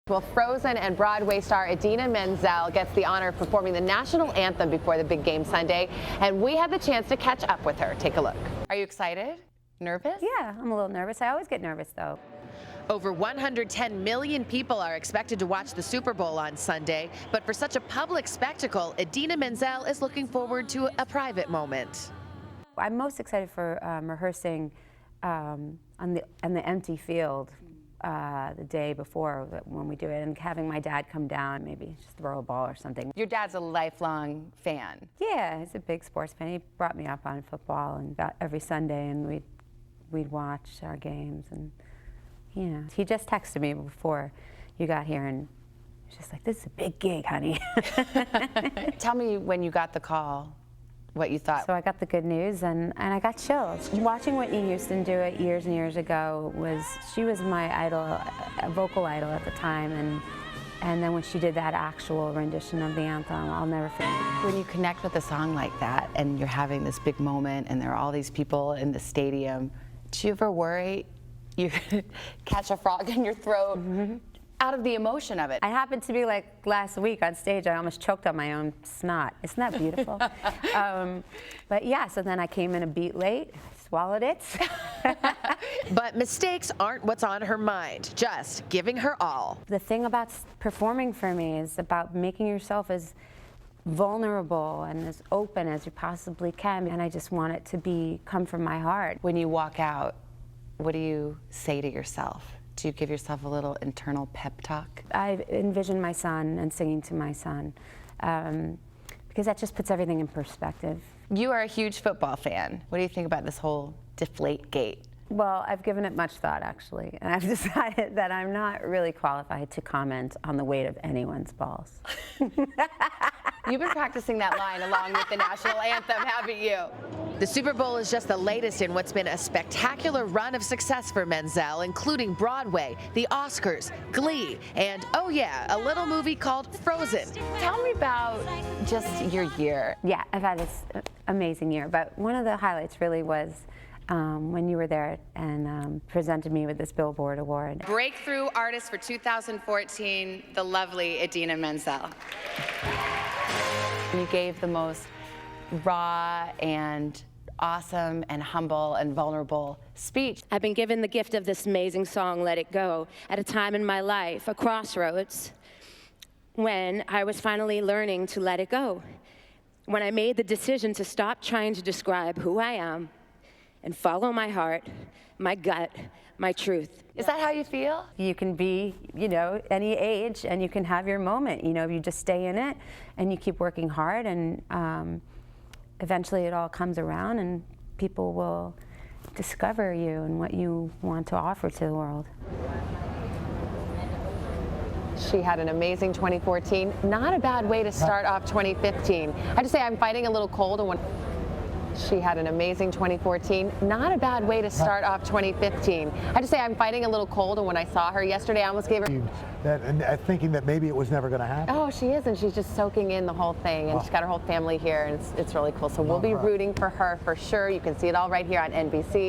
Well, Frozen and Broadway star Idina Menzel gets the honor of performing the national anthem before the big game Sunday, and we had the chance to catch up with her. Take a look. Are you excited? Nervous? Yeah, I'm a little nervous. I always get nervous, though. Over 110 million people are expected to watch the Super Bowl on Sunday, but for such a public spectacle, Idina Menzel is looking forward to a private moment. I'm most excited for rehearsing on the empty field the day before when we do it, and having my dad come down, maybe just throw a ball or something. Your dad's a lifelong fan. Yeah, he's a big sports fan. He brought me up on football and every Sunday, and we'd watch our games. And yeah, he just texted me before you got here, and he's just like, "This is a big gig, honey." Tell me when you got the call, what you thought. So I got the good news, and I got chills. Watching Whitney Houston do it years and years ago, she was my idol, a vocal idol at the time, and then when she did that actual rendition of the anthem, I'll never forget. When you connect with a song like that, and you're having this big moment, and there are all these people in the stadium, do you ever worry you're gonna catch a frog in your throat? Out of the emotion of it. I happened to be like last week on stage, I almost choked on my own snot. Isn't that beautiful? But yeah, so then I came in a beat late, swallowed it. But mistakes aren't what's on her mind, just giving her all. The thing about performing for me is about making yourself as vulnerable and as open as you possibly can, and I just want it to come from my heart. When you walk out, what do you say to yourself? Do you give yourself a little internal pep talk? I envision my son and singing to my son, because that just puts everything in perspective. You are a huge football fan. What do you think about this whole Deflate Gate? Well, I've given it much thought, actually, and I've decided that I'm not really qualified to comment on the weight of anyone's balls. You've been practicing that line along with the national anthem, haven't you? The Super Bowl is just the latest in what's been a spectacular run of success for Menzel, including Broadway, the Oscars, Glee, and, oh yeah, a little movie called Frozen. Tell me about just your year. Yeah, I've had this amazing year, but one of the highlights really was when you were there and presented me with this Billboard Award. Breakthrough Artist for 2014, the lovely Idina Menzel. You gave the most raw and awesome and humble and vulnerable speech. I've been given the gift of this amazing song, Let It Go, at a time in my life, a crossroads, when I was finally learning to let it go. When I made the decision to stop trying to describe who I am and follow my heart, my gut, my truth. Is that how you feel? You can be, any age, and you can have your moment. You just stay in it, and you keep working hard, and eventually it all comes around, and people will discover you and what you want to offer to the world. She had an amazing 2014. Not a bad way to start off 2015. I have to say I'm fighting a little cold, and she had an amazing 2014. Not a bad way to start off 2015. I have to say I'm fighting a little cold, and when I saw her yesterday, I almost gave her thinking that maybe it was never going to happen. Oh, she is, and she's just soaking in the whole thing, and she's got her whole family here, and it's really cool. So we'll be rooting for her for sure. You can see it all right here on NBC.